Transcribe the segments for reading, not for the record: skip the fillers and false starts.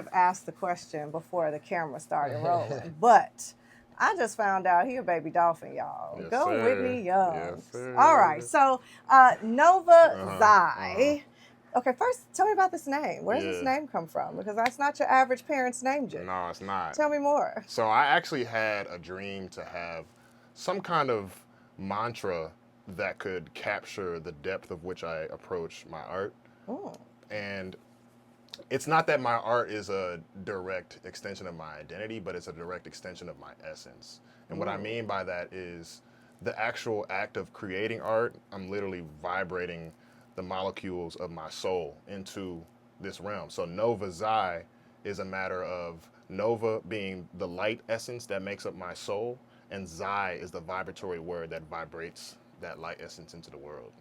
have asked the question before the camera started rolling, but I just found out he a baby dolphin, y'all. Yes, Go sir. Whitney Young. Yes, sir. All right, so Nova Zaii. Okay, first tell me about this name. Where does this name come from? Because that's not your average parent's name, Jay. No, it's not. Tell me more. So I actually had a dream to have some kind of mantra that could capture the depth of which I approach my art. Mm. And it's not that my art is a direct extension of my identity, but it's a direct extension of my essence. And what I mean by that is the actual act of creating art, I'm literally vibrating the molecules of my soul into this realm. So Nova Zaii is a matter of Nova being the light essence that makes up my soul, and Zaii is the vibratory word that vibrates that light essence into the world.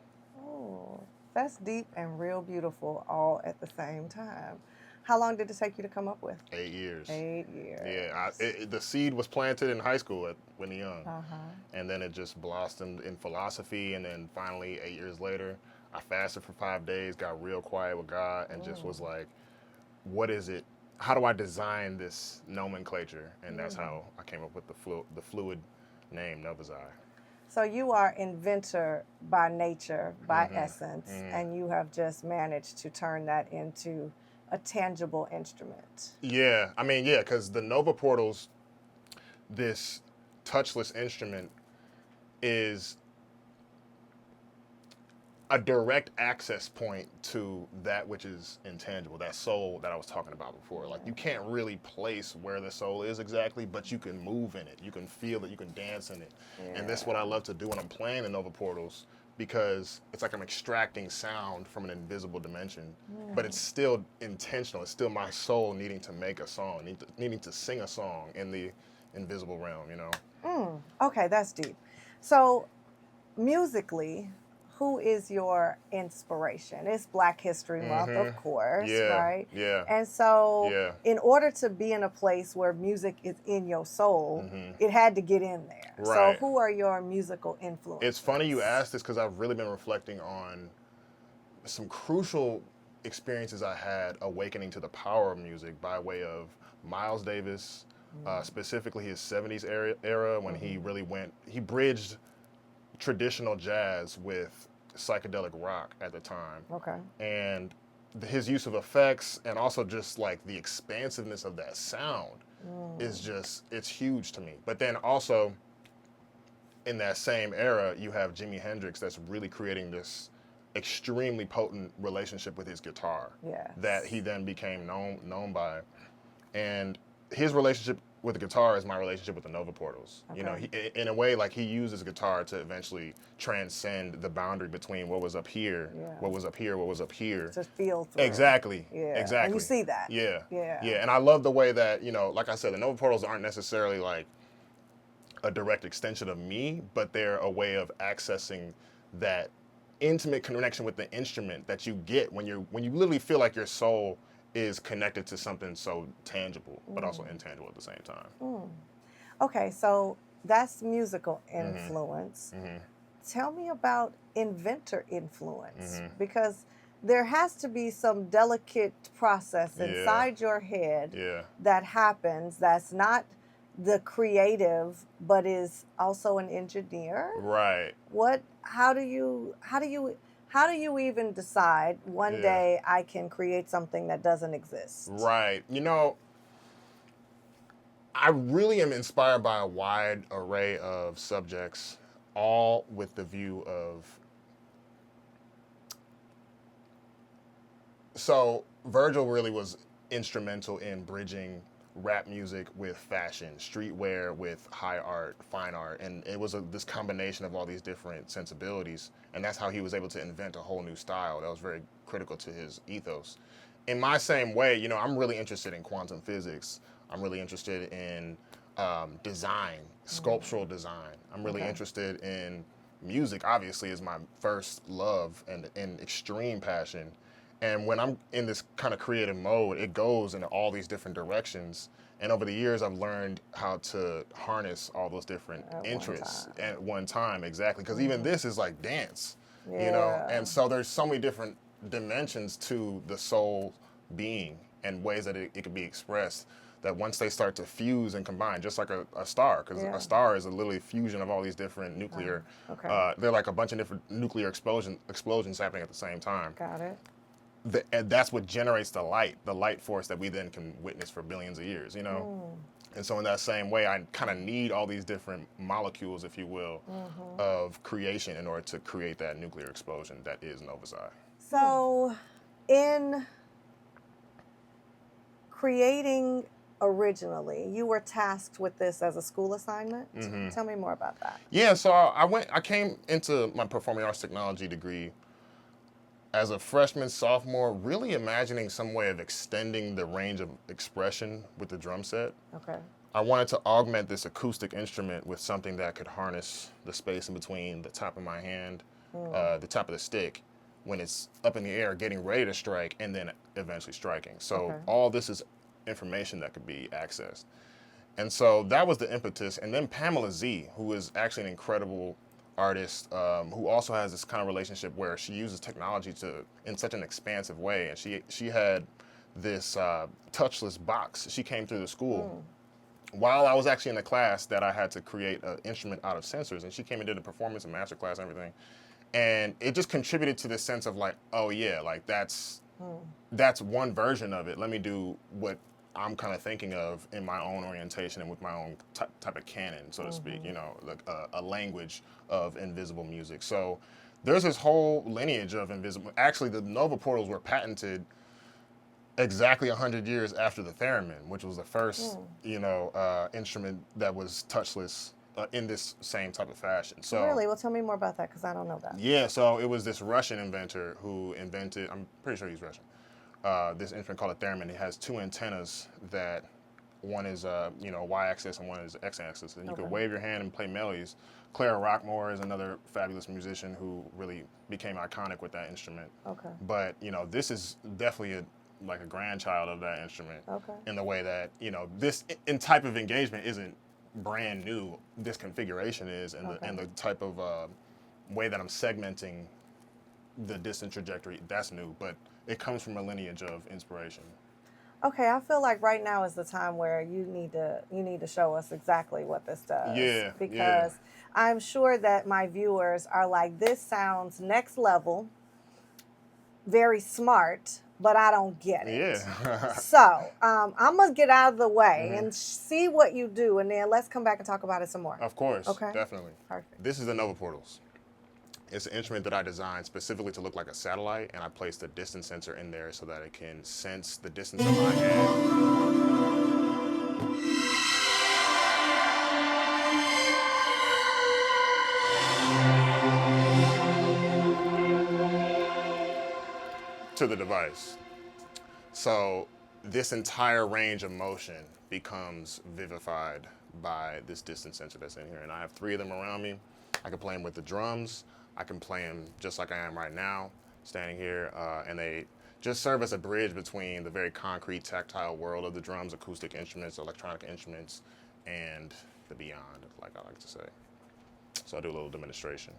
Oh, that's deep and real beautiful all at the same time. How long did it take you to come up with? 8 years. 8 years. Yeah, the seed was planted in high school at Whitney Young, and then it just blossomed in philosophy, and then finally 8 years later, I fasted for 5 days, got real quiet with God, and just was like, what is it? How do I design this nomenclature? And that's how I came up with the fluid name, Nova Zaii. So you are inventor by nature, by essence, and you have just managed to turn that into a tangible instrument. Yeah, I mean, yeah, because the Nova Portals, this touchless instrument, is a direct access point to that which is intangible, that soul that I was talking about before. Like, you can't really place where the soul is exactly, but you can move in it. You can feel it. You can dance in it. Yeah. And that's what I love to do when I'm playing the Nova Portals, because it's like I'm extracting sound from an invisible dimension, but it's still intentional. It's still my soul needing to make a song, needing to sing a song in the invisible realm, you know? Okay, that's deep. So musically, who is your inspiration? It's Black History Month, of course, right? Yeah. And so in order to be in a place where music is in your soul, it had to get in there. Right. So who are your musical influences? It's funny you asked this, because I've really been reflecting on some crucial experiences I had awakening to the power of music by way of Miles Davis, specifically his 70s era when he bridged traditional jazz with psychedelic rock at the time. Okay. And his use of effects, and also just like the expansiveness of that sound is just, it's huge to me. But then also in that same era, you have Jimi Hendrix that's really creating this extremely potent relationship with his guitar that he then became known by. And his relationship with the guitar is my relationship with the Nova Portals. Okay. You know, in a way, like, he uses guitar to eventually transcend the boundary between what was up here, what was up here, what was up here. Just feel through. Exactly. Yeah. Exactly. And you see that. Yeah. Yeah. Yeah. And I love the way that, you know, like I said, the Nova Portals aren't necessarily like a direct extension of me, but they're a way of accessing that intimate connection with the instrument that you get when you literally feel like your soul is connected to something so tangible, but also intangible at the same time. Okay, so that's musical influence. Tell me about inventor influence, because there has to be some delicate process inside your head that happens that's not the creative, but is also an engineer. Right. How do you even decide one day I can create something that doesn't exist? Right. You know, I really am inspired by a wide array of subjects, all with the view of, so Virgil really was instrumental in bridging rap music with fashion, streetwear with high art, fine art, and it was this combination of all these different sensibilities, and that's how he was able to invent a whole new style that was very critical to his ethos. In my same way, you know, I'm really interested in quantum physics. I'm really interested in design, sculptural design. I'm really interested in music, obviously, is my first love and extreme passion. And when I'm in this kind of creative mode, it goes in all these different directions. And over the years, I've learned how to harness all those different interests at one time, exactly. Because even this is like dance, you know? And so there's so many different dimensions to the soul being. and ways that it could be expressed, that once they start to fuse and combine, just like a star, because a star is a literally fusion of all these different nuclear, they're like a bunch of different nuclear explosions happening at the same time. Got it. And that's what generates the light force that we then can witness for billions of years, you know? And so in that same way, I kind of need all these different molecules, if you will, of creation in order to create that nuclear explosion that is Nova Zaii. So in creating originally, you were tasked with this as a school assignment. Tell me more about that. Yeah, so I came into my performing arts technology degree as a freshman, sophomore, really imagining some way of extending the range of expression with the drum set. Okay. I wanted to augment this acoustic instrument with something that could harness the space in between the top of my hand, the top of the stick, when it's up in the air, getting ready to strike, and then eventually striking. So all this is information that could be accessed. And so that was the impetus. And then Pamela Z, who is actually an incredible artist, who also has this kind of relationship where she uses technology in such an expansive way. And she had this touchless box. She came through the school while I was actually in the class that I had to create an instrument out of sensors. And she came and did a performance and master class and everything. And it just contributed to this sense of like, oh yeah, like that's one version of it. Let me do what I'm kind of thinking of in my own orientation and with my own type of canon, so to speak, you know, like a language of invisible music. So there's this whole lineage of invisible. Actually, the Nova portals were patented exactly 100 years after the theremin, which was the first, you know, instrument that was touchless in this same type of fashion. So really, well, tell me more about that because I don't know that. Yeah, so it was this Russian inventor who invented. I'm pretty sure he's Russian. This instrument called a theremin. It has two antennas that one is you know, y-axis and one is x-axis, and you can wave your hand and play melodies. Clara Rockmore is another fabulous musician who really became iconic with that instrument. But you know, this is definitely like a grandchild of that instrument in the way that, you know, this in type of engagement isn't brand new. This configuration is, and the type of way that I'm segmenting the distant trajectory, that's new, but it comes from a lineage of inspiration. Okay, I feel like right now is the time where you need to show us exactly what this does. Yeah. Because I'm sure that my viewers are like, this sounds next level, very smart, but I don't get it. Yeah. So I'm gonna get out of the way and see what you do, and then let's come back and talk about it some more. Of course. Okay. Definitely. Perfect. This is the Nova Portals. It's an instrument that I designed specifically to look like a satellite, and I placed a distance sensor in there so that it can sense the distance of my hand. To the device. So this entire range of motion becomes vivified by this distance sensor that's in here. And I have 3 of them around me. I can play them with the drums. I can play them just like I am right now, standing here, and they just serve as a bridge between the very concrete, tactile world of the drums, acoustic instruments, electronic instruments, and the beyond, like I like to say. So I'll do a little demonstration.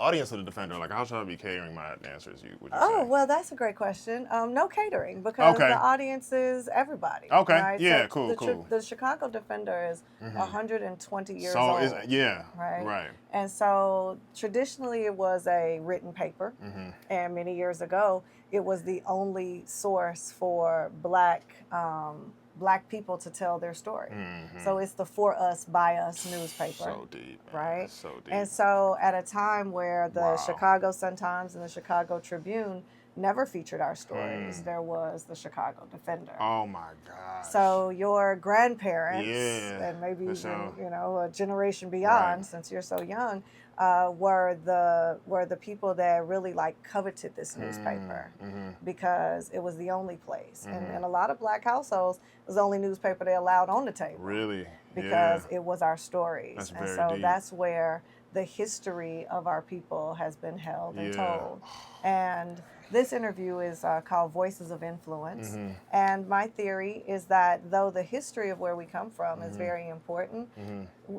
audience of the Defender? Like, how should I be catering my answers? Would you Oh, say? well, that's a great question. No catering because Okay. the audience is everybody. Okay. Right? Yeah. So Cool. Cool. the Chicago Defender is 120 years So old. yeah. Right. Right. And so traditionally it was a written paper, and many years ago it was the only source for black people to tell their story. So it's the for us, by us newspaper. So deep, man. Right? So deep. And so at a time where the Chicago Sun-Times and the Chicago Tribune never featured our stories, there was the Chicago Defender. Oh my gosh. So your grandparents, and maybe even, you know, a generation beyond, since you're so young, were the people that really like coveted this newspaper because it was the only place. And in a lot of black households, it was the only newspaper they allowed on the table. Really? Because it was our stories. That's and very so deep. that's where the history of our people has been held and told. And this interview is called Voices of Influence. And my theory is that though the history of where we come from is very important,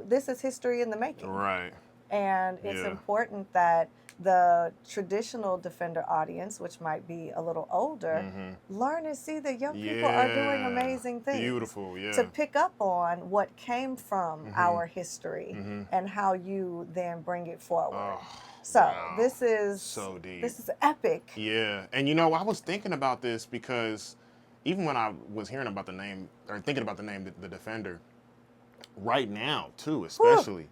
this is history in the making. Right. And it's important that the traditional Defender audience, which might be a little older, learn and see that young people are doing amazing things. Beautiful, To pick up on what came from our history and how you then bring it forward. So this is so deep. This is epic. Yeah, and you know, I was thinking about this because even when I was hearing about the name or thinking about the name, the Defender, right now too, especially.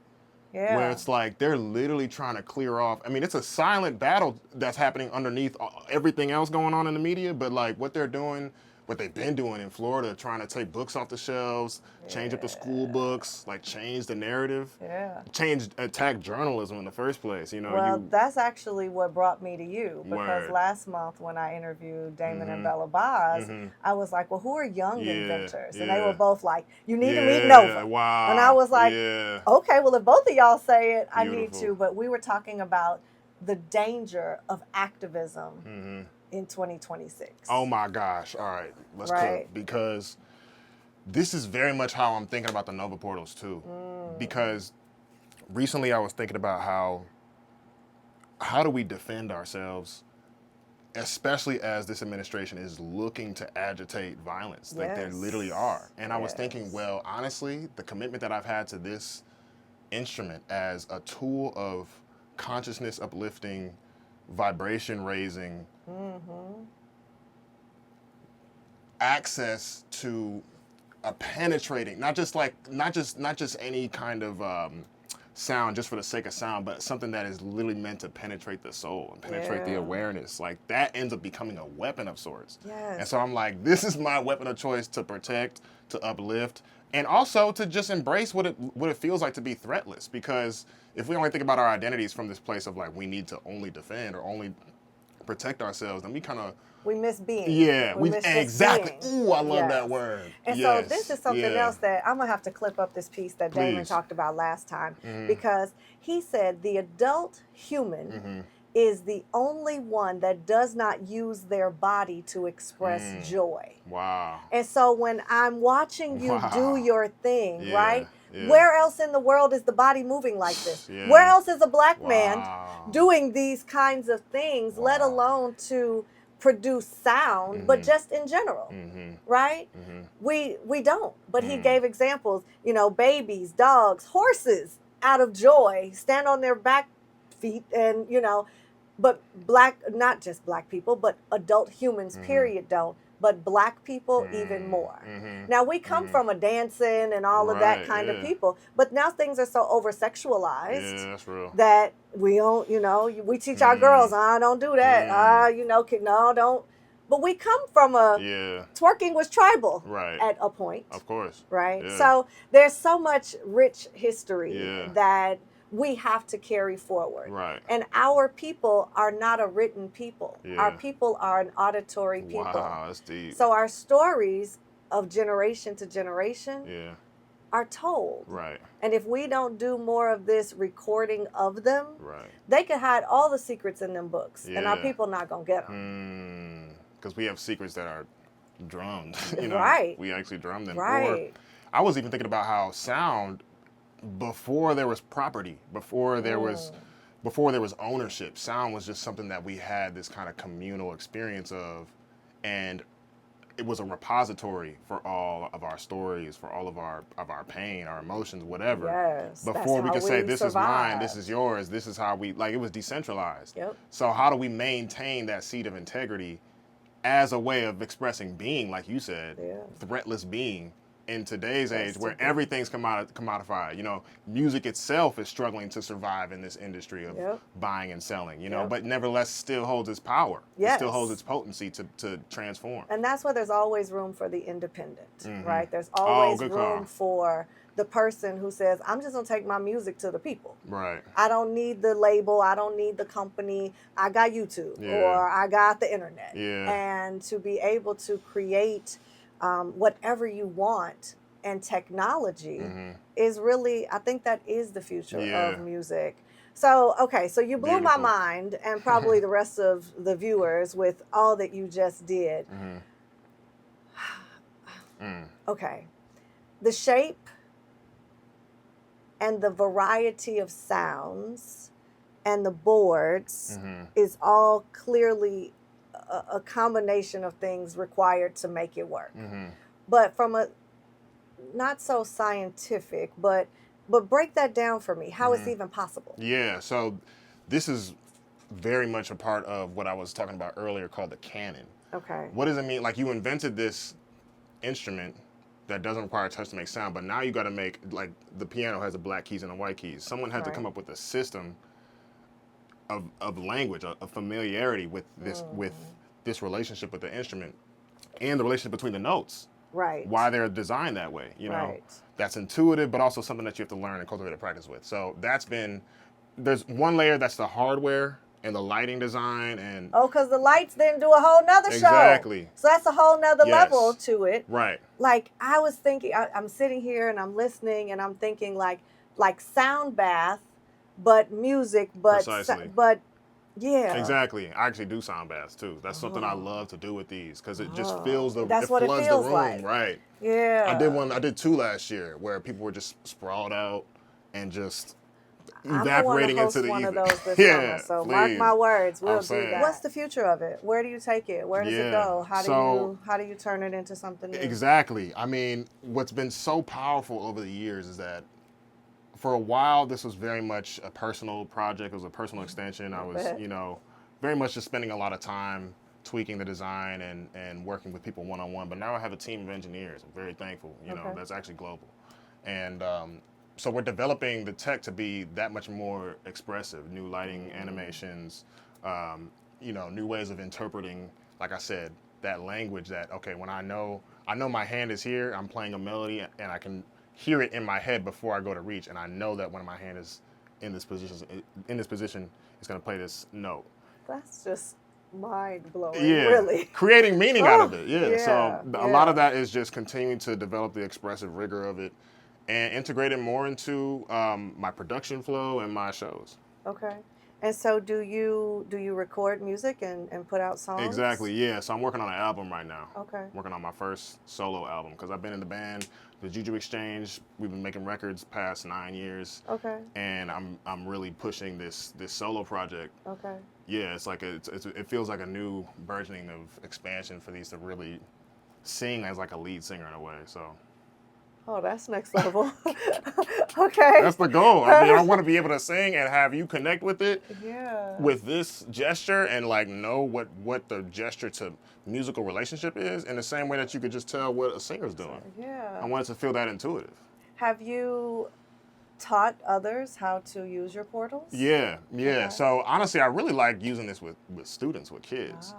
Yeah. Where it's like they're literally trying to clear off. I mean, it's a silent battle that's happening underneath everything else going on in the media. But like what they're doing, what they've been doing in Florida, trying to take books off the shelves, change up the school books, like change the narrative, attack journalism in the first place. You know. Well, that's actually what brought me to you because Word. last month when I interviewed Damon and Bella Boz, I was like, well, who are young inventors? And they were both like, you need to meet Nova. Wow. And I was like, okay, well, if both of y'all say it, I need Beautiful. to. But we were talking about the danger of activism in 2026. Oh my gosh. All right. Let's cook. Because this is very much how I'm thinking about the Nova portals too. Because recently I was thinking about how do we defend ourselves, especially as this administration is looking to agitate violence, like they literally are. And I was thinking, well, honestly, the commitment that I've had to this instrument as a tool of consciousness uplifting, vibration raising, access to a penetrating, not just any kind of sound just for the sake of sound, but something that is literally meant to penetrate the soul and penetrate the awareness. Like that ends up becoming a weapon of sorts. And so I'm like, this is my weapon of choice to protect, to uplift, and also to just embrace what it feels like to be threatless. Because if we only think about our identities from this place of like we need to only defend or only protect ourselves, then we miss being. Yeah, we miss exactly. Being. Ooh, I love that word. And so this is something else that I'm gonna have to clip up this piece that Damon talked about last time because he said the adult human is the only one that does not use their body to express joy. Wow. And so when I'm watching you do your thing, right? Where else in the world is the body moving like this? Where else is a black man doing these kinds of things, let alone to produce sound, but just in general, right? We don't. But he gave examples, you know, babies, dogs, horses, out of joy, stand on their back feet and, you know, but not just black people, but adult humans, period, don't. But black people even more. Now we come from a dancing and all of that kind of people, but now things are so over sexualized that's real. that we don't, you know, we teach our girls, don't do that. You know, no, don't. But we come from twerking was tribal at a point. Of course. Right? Yeah. So there's so much rich history that we have to carry forward. Right. And our people are not a written people. Our people are an auditory people. Wow, that's deep. So our stories of generation to generation are told. Right. And if we don't do more of this recording of them, they could hide all the secrets in them books. And our people not going to get them. Because we have secrets that are drummed. You know? Right. We actually drum them. Right. Or I was even thinking about how sound, before there was property, before there was before there was ownership, sound was just something that we had this kind of communal experience of, and it was a repository for all of our stories, for all of our pain, our emotions, whatever. Yes, Before we could say, this is mine, this survived. is yours, this is how we, like, it was decentralized. Yep. So how do we maintain that seed of integrity as a way of expressing being, like you said, threatless being in today's age where everything's commodified? You know, music itself is struggling to survive in this industry of buying and selling, you know, but nevertheless still holds its power. It still holds its potency to transform. And that's why there's always room for the independent, right? There's always room for the person who says, I'm just going to take my music to the people. Right. I don't need the label. I don't need the company. I got YouTube or I got the internet. Yeah. And to be able to create whatever you want, and technology is really, I think that is the future of music. So, okay, so you blew my mind and probably the rest of the viewers with all that you just did. Okay. The shape and the variety of sounds and the boards is all clearly a combination of things required to make it work. But from a not so scientific, but break that down for me. How it's even possible? Yeah, so this is very much a part of what I was talking about earlier called the canon. Okay. What does it mean? Like, you invented this instrument that doesn't require touch to make sound, but now you got to make, like, the piano has the black keys and the white keys. Someone had to come up with a system of language, a familiarity with this relationship with the instrument and the relationship between the notes. Right. Why they're designed that way, you know. That's intuitive, but also something that you have to learn and cultivate and practice with. So there's one layer that's the hardware and the lighting design and because the lights then do a whole nother show. Exactly. So that's a whole nother level to it. Right. Like, I was thinking, I'm sitting here and I'm listening and I'm thinking like sound bath, but music, but Precisely. yeah. Exactly. I actually do sound baths too. That's something I love to do with these because it just fills the That's what it floods feels the room. like. Right. Yeah. I did 2 last year where people were just sprawled out and just I evaporating host into the one ether. of those this Yeah, summer. So please. mark my words, we'll I'm do saying. that. What's the future of it? Where do you take it? Where does it go? How do you turn it into something new? Exactly. I mean, what's been so powerful over the years is that for a while this was very much a personal project. It was a personal extension. I was, you know, very much just spending a lot of time tweaking the design and working with people one-on-one. But now I have a team of engineers. I'm very thankful, you know, that's actually global. And so we're developing the tech to be that much more expressive, new lighting, animations, you know, new ways of interpreting, like I said, that language that, okay, when I know my hand is here, I'm playing a melody and I can hear it in my head before I go to reach. And I know that when my hand is in this position, it's going to play this note. That's just mind blowing, yeah, really. Creating meaning out of it, So a lot of that is just continuing to develop the expressive rigor of it and integrate it more into my production flow and my shows. Okay. And so do you record music and put out songs? Exactly, yeah. So I'm working on an album right now. Okay. Working on my first solo album because I've been in the band, the Juju Exchange. We've been making records past 9 years. Okay. And I'm really pushing this solo project. Okay. Yeah, it's like it feels like a new burgeoning of expansion for these to really sing as like a lead singer in a way. So. Oh, that's next level. Okay. That's the goal. I mean, I want to be able to sing and have you connect with it. Yeah. With this gesture and like know what the gesture to musical relationship is in the same way that you could just tell what a singer's doing. Yeah. I want it to feel that intuitive. Have you taught others how to use your portals? Yeah. Okay. So honestly, I really like using this with students, with kids.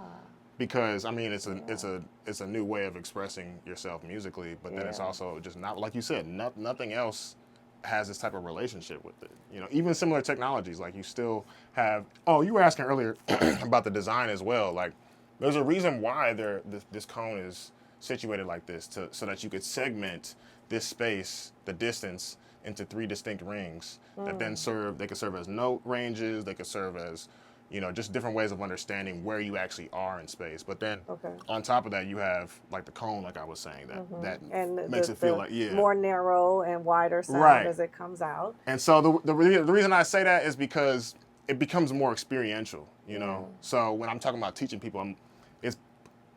Because I mean, it's a new way of expressing yourself musically, but then it's also just not, like you said, nothing else has this type of relationship with it. You know, even similar technologies, like you still have. Oh, you were asking earlier about the design as well. Like, there's a reason why this cone is situated like this, so that you could segment this space, the distance, into 3 distinct rings that then they could serve as note ranges. They could serve as, you know, just different ways of understanding where you actually are in space. But then on top of that, you have like the cone, like I was saying, that and makes it feel like more narrow and wider sound as it comes out. And so the reason I say that is because it becomes more experiential, you know? So when I'm talking about teaching people, it's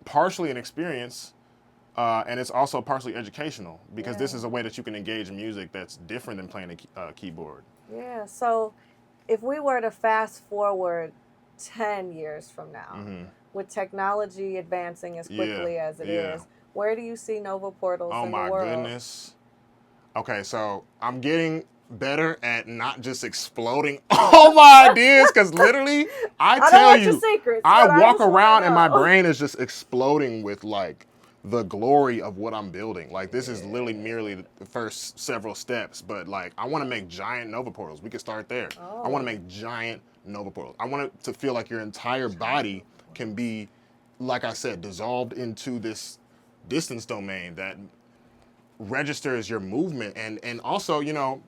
partially an experience, and it's also partially educational, because this is a way that you can engage in music that's different than playing a keyboard. Yeah. So if we were to fast forward 10 years from now, with technology advancing as quickly as it is, where do you see Nova Portals in the world? Oh my goodness. Okay, so I'm getting better at not just exploding all my ideas, because literally, I don't tell want you, your secrets, I but I walk just wanna around and my know. brain is just exploding with like the glory of what I'm building. Like, this is literally merely the first several steps, but like, I want to make giant Nova Portals. We could start there. I want to make giant Nova Portals. I want it to feel like your entire body can be, like I said, dissolved into this distance domain that registers your movement. And also, you know,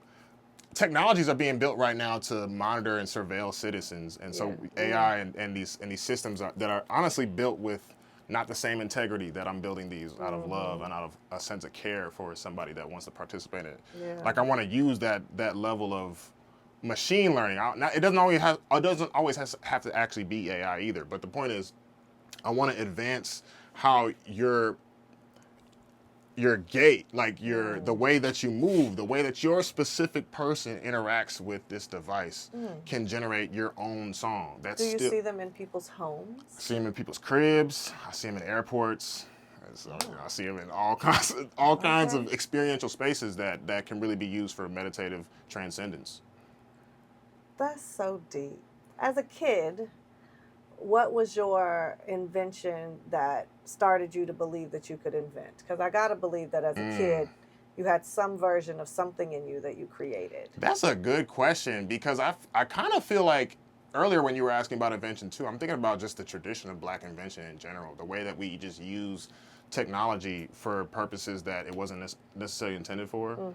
technologies are being built right now to monitor and surveil citizens, and so AI and these systems that are honestly built with not the same integrity that I'm building these out of love and out of a sense of care for somebody that wants to participate in it. Like, I want to use that level of machine learning. It doesn't always have to actually be AI either. But the point is, I want to advance how your gait, like the way that you move, the way that your specific person interacts with this device can generate your own song. Do you see them in people's homes? I see them in people's cribs. I see them in airports. I see them in all kinds of experiential spaces that can really be used for meditative transcendence. That's so deep. As a kid, what was your invention that started you to believe that you could invent? Because I got to believe that as a kid, you had some version of something in you that you created. That's a good question, because I kind of feel like earlier when you were asking about invention too, I'm thinking about just the tradition of Black invention in general, the way that we just use technology for purposes that it wasn't necessarily intended for,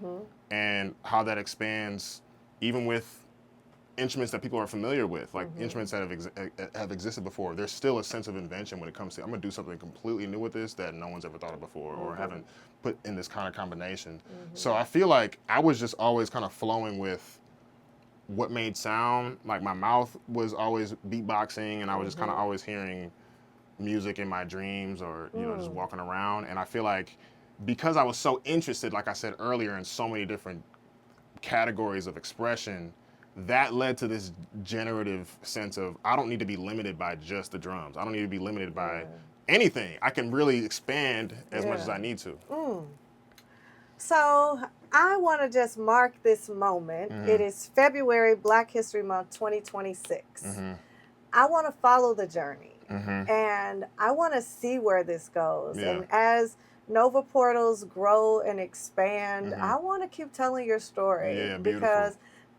and how that expands even with instruments that people are familiar with, like instruments that have existed before. There's still a sense of invention when it comes to, I'm gonna do something completely new with this that no one's ever thought of before or haven't put in this kind of combination. So I feel like I was just always kind of flowing with what made sound. Like, my mouth was always beatboxing, and I was just kind of always hearing music in my dreams, or you know, just walking around. And I feel like because I was so interested, like I said earlier, in so many different categories of expression, that led to this generative sense of, I don't need to be limited by just the drums. I don't need to be limited by anything. I can really expand as much as I need to. So I want to just mark this moment. It is February, Black History Month 2026. I want to follow the journey, and I want to see where this goes. And as Nova Portals grow and expand, I want to keep telling your story, because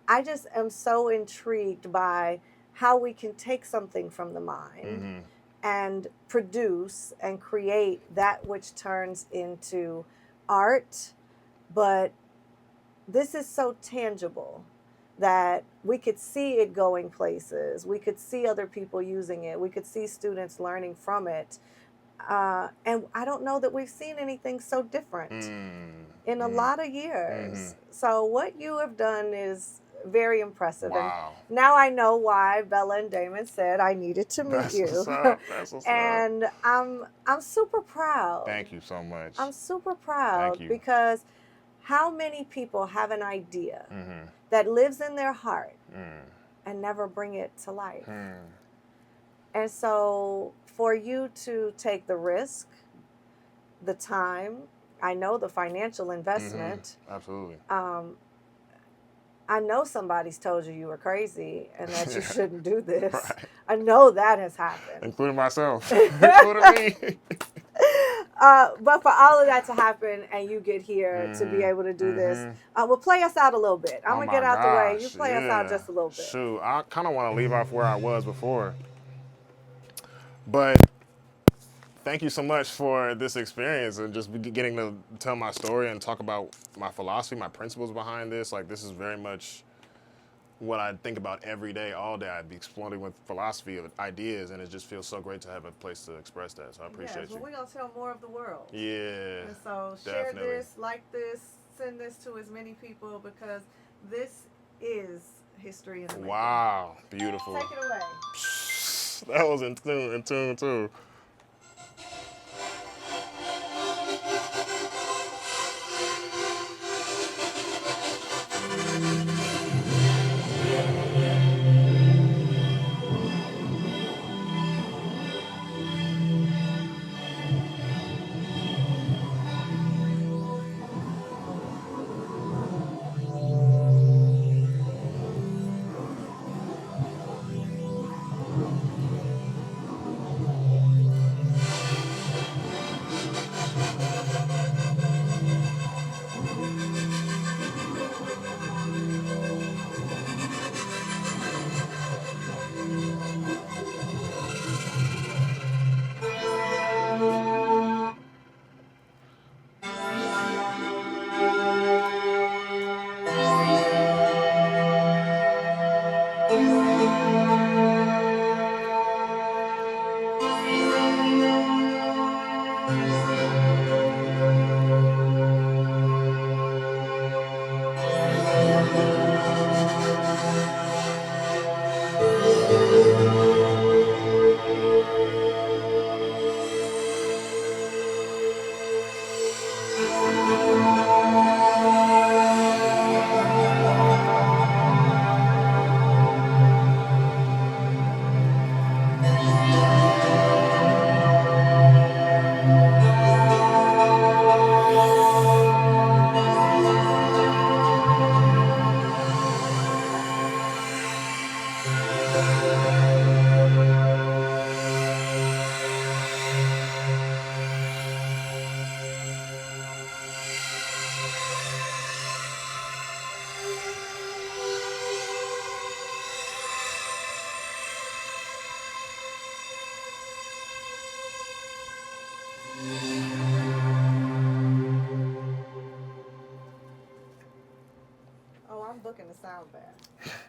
I just am so intrigued by how we can take something from the mind and produce and create that which turns into art. But this is so tangible that we could see it going places. We could see other people using it. We could see students learning from it. And I don't know that we've seen anything so different in a lot of years. So what you have done is very impressive. Wow. And now I know why Bella and Damon said I needed to meet you. That's what's and I'm super proud. Thank you so much. I'm super proud. Thank you. Because how many people have an idea that lives in their heart and never bring it to life? And so for you to take the risk, the time, I know the financial investment. Absolutely. I know somebody's told you were crazy and that you shouldn't do this. I know that has happened. Including myself. Including me. But for all of that to happen and you get here to be able to do this, well, play us out a little bit. I'm going to get out the way. You play us out just a little bit. Shoot, I kind of want to leave off where I was before. But thank you so much for this experience and just getting to tell my story and talk about my philosophy, my principles behind this. Like, this is very much what I think about every day, all day. I'd be exploding with philosophy of ideas, and it just feels so great to have a place to express that. So I appreciate you. Well, we're going to tell more of the world. Yeah. And so share this, like this, send this to as many people, because this is history in the making. Wow, beautiful. Take it away. That was in tune too. Oh, I'm booking the sound bath.